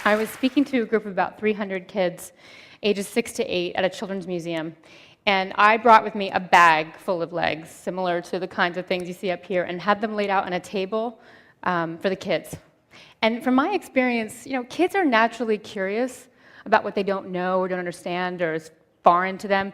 I was speaking to a group of about 300 kids, ages 6 to 8, at a children's museum. And I brought with me a bag full of legs, similar to the kinds of things you see up here, and had them laid out on a table for the kids. And from my experience, kids are naturally curious about what they don't know or don't understand or is foreign to them.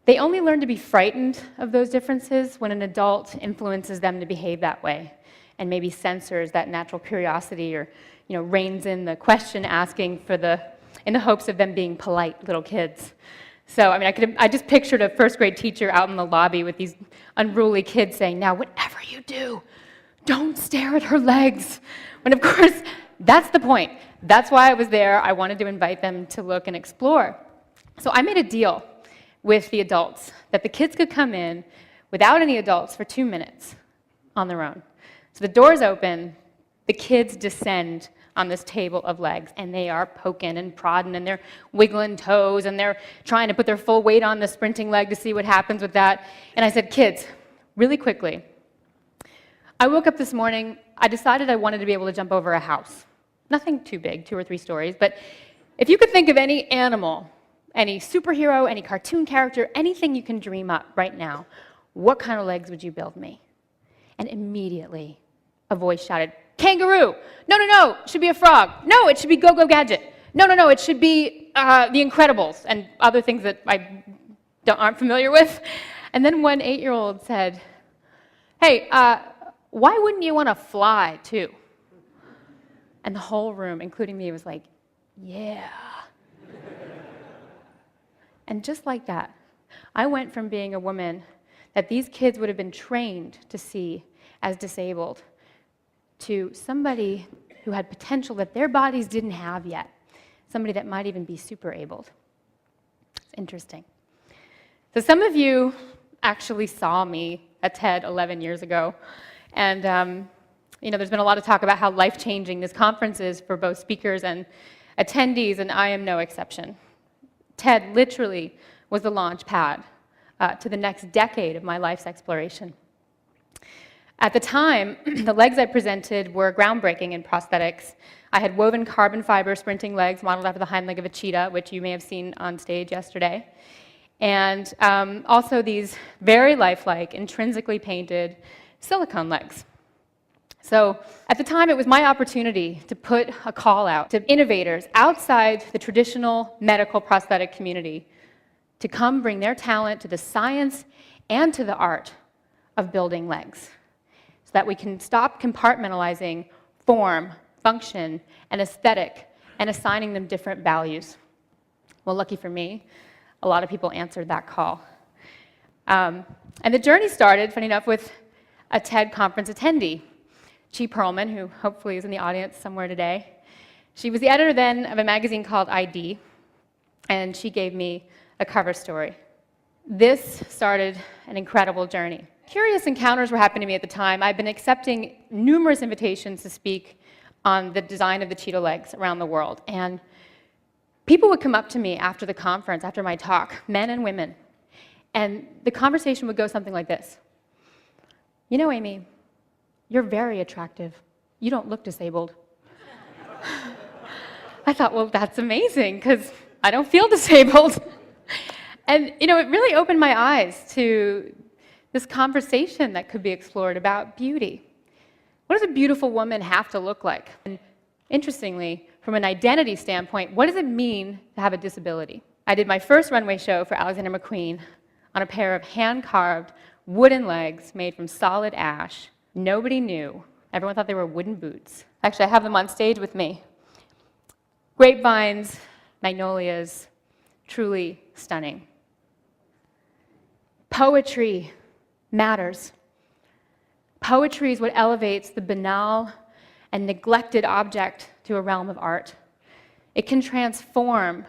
They only learn to be frightened of those differences when an adult influences them to behave that way and maybe censors that natural curiosity or reins in the question asking in the hopes of them being polite little kids. So, I just pictured a first grade teacher out in the lobby with these unruly kids saying, "Now, whatever you do, don't stare at her legs." When, of course, that's the point. That's why I was there. I wanted to invite them to look and explore. So I made a deal with the adults that the kids could come in without any adults for 2 minutes on their own. So the doors open, the kids descend on this table of legs, and they are poking and prodding, and they're wiggling toes, and they're trying to put their full weight on the sprinting leg to see what happens with that. And I said, "Kids, really quickly, I woke up this morning, I decided I wanted to be able to jump over a house. Nothing too big, 2 or 3 stories, but if you could think of any animal, any superhero, any cartoon character, anything you can dream up right now, what kind of legs would you build me?" And immediately, a voice shouted, "Kangaroo! No, no, no, it should be a frog. No, it should be Go-Go Gadget. No, no, no, it should be The Incredibles," and other things that I aren't familiar with. And then one 8-year-old said, "Hey, why wouldn't you want to fly, too?" And the whole room, including me, was like, "Yeah." And just like that, I went from being a woman that these kids would have been trained to see as disabled to somebody who had potential that their bodies didn't have yet, somebody that might even be super abled. It's interesting. So some of you actually saw me at TED 11 years ago, and there's been a lot of talk about how life-changing this conference is for both speakers and attendees, and I am no exception. TED literally was the launch pad to the next decade of my life's exploration. At the time, the legs I presented were groundbreaking in prosthetics. I had woven carbon fiber sprinting legs modeled after the hind leg of a cheetah, which you may have seen on stage yesterday, and also these very lifelike, intrinsically painted silicone legs. So at the time, it was my opportunity to put a call out to innovators outside the traditional medical prosthetic community to come bring their talent to the science and to the art of building legs, so that we can stop compartmentalizing form, function, and aesthetic and assigning them different values. Well, lucky for me, a lot of people answered that call. And the journey started, funny enough, with a TED conference attendee, Chi Perlman, who hopefully is in the audience somewhere today. She was the editor then of a magazine called ID, and she gave me a cover story. This started an incredible journey. Curious encounters were happening to me at the time. I'd been accepting numerous invitations to speak on the design of the cheetah legs around the world, and people would come up to me after the conference, after my talk, men and women, and the conversation would go something like this. "You know, Aimee, you're very attractive. You don't look disabled." I thought, well, that's amazing, because I don't feel disabled. And, it really opened my eyes to this conversation that could be explored about beauty. What does a beautiful woman have to look like? And interestingly, from an identity standpoint, what does it mean to have a disability? I did my first runway show for Alexander McQueen on a pair of hand-carved wooden legs made from solid ash. Nobody knew. Everyone thought they were wooden boots. Actually, I have them on stage with me. Grapevines, magnolias, truly stunning. Poetry matters. Poetry is what elevates the banal and neglected object to a realm of art. It can transform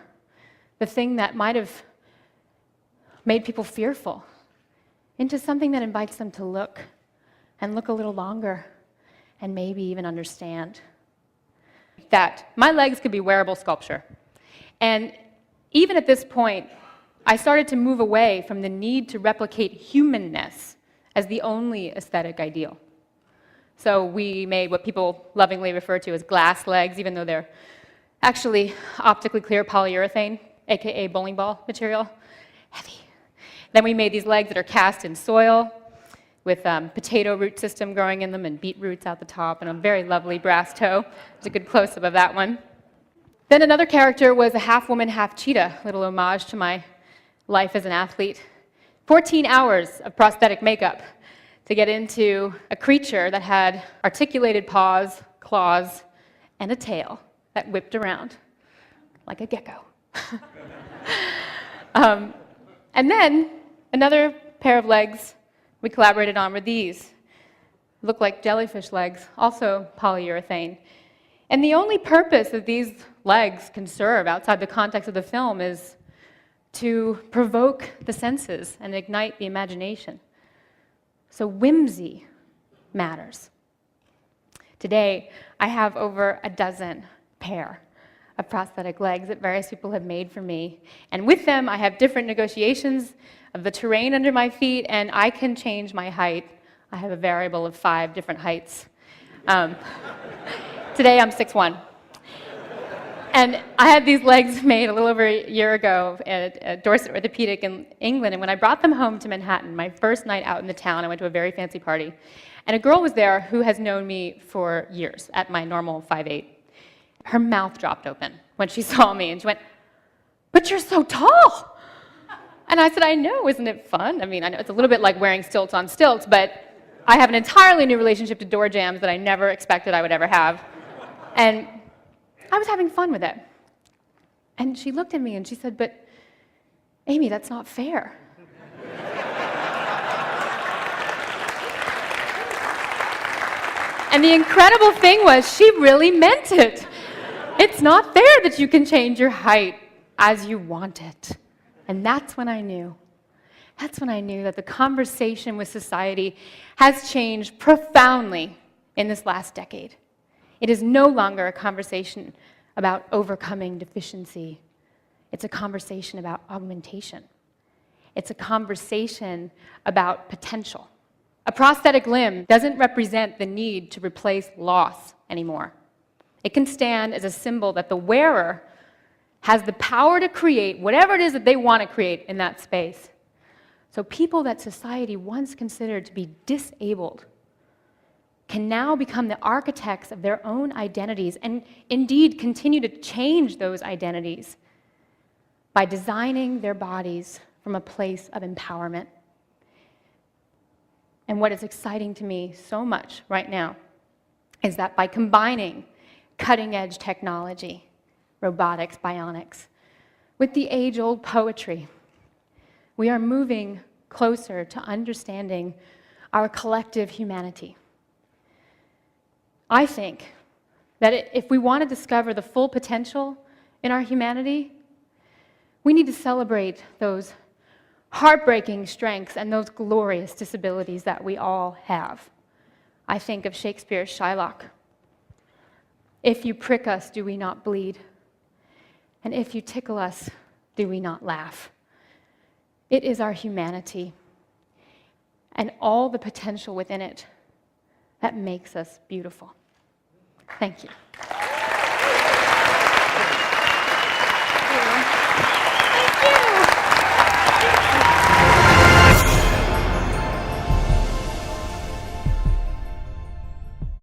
the thing that might have made people fearful into something that invites them to look and look a little longer and maybe even understand that my legs could be wearable sculpture. And even at this point, I started to move away from the need to replicate humanness as the only aesthetic ideal. So we made what people lovingly refer to as glass legs, even though they're Actually, optically clear polyurethane, aka bowling ball material. Heavy. Then we made these legs that are cast in soil with potato root system growing in them and beet roots out the top and a very lovely brass toe. There's a good close-up of that one. Then another character was a half woman, half cheetah, little homage to my life as an athlete. 14 hours of prosthetic makeup to get into a creature that had articulated paws, claws, and a tail that whipped around like a gecko. And then another pair of legs we collaborated on were these. Look like jellyfish legs, also polyurethane. And the only purpose that these legs can serve outside the context of the film is to provoke the senses and ignite the imagination. So whimsy matters. Today, I have over a dozen pair of prosthetic legs that various people have made for me. And with them, I have different negotiations of the terrain under my feet, and I can change my height. I have a variable of 5 different heights. Today, I'm 6'1". And I had these legs made a little over a year ago at Dorset Orthopedic in England, and when I brought them home to Manhattan, my first night out in the town, I went to a very fancy party, and a girl was there who has known me for years at my normal 5'8". Her mouth dropped open when she saw me, and she went, "But you're so tall!" And I said, "I know, isn't it fun?" I mean, I know it's a little bit like wearing stilts on stilts, but I have an entirely new relationship to door jams that I never expected I would ever have. And I was having fun with it. And she looked at me and she said, "But Aimee, that's not fair." And the incredible thing was she really meant it. It's not fair that you can change your height as you want it. And that's when I knew. That's when I knew that the conversation with society has changed profoundly in this last decade. It is no longer a conversation about overcoming deficiency. It's a conversation about augmentation. It's a conversation about potential. A prosthetic limb doesn't represent the need to replace loss anymore. It can stand as a symbol that the wearer has the power to create whatever it is that they want to create in that space. So people that society once considered to be disabled can now become the architects of their own identities and indeed continue to change those identities by designing their bodies from a place of empowerment. And what is exciting to me so much right now is that by combining cutting-edge technology, robotics, bionics, with the age-old poetry, we are moving closer to understanding our collective humanity. I think that if we want to discover the full potential in our humanity, we need to celebrate those heartbreaking strengths and those glorious disabilities that we all have. I think of Shakespeare's Shylock. "If you prick us, do we not bleed? And if you tickle us, do we not laugh?" It is our humanity and all the potential within it that makes us beautiful. Thank you.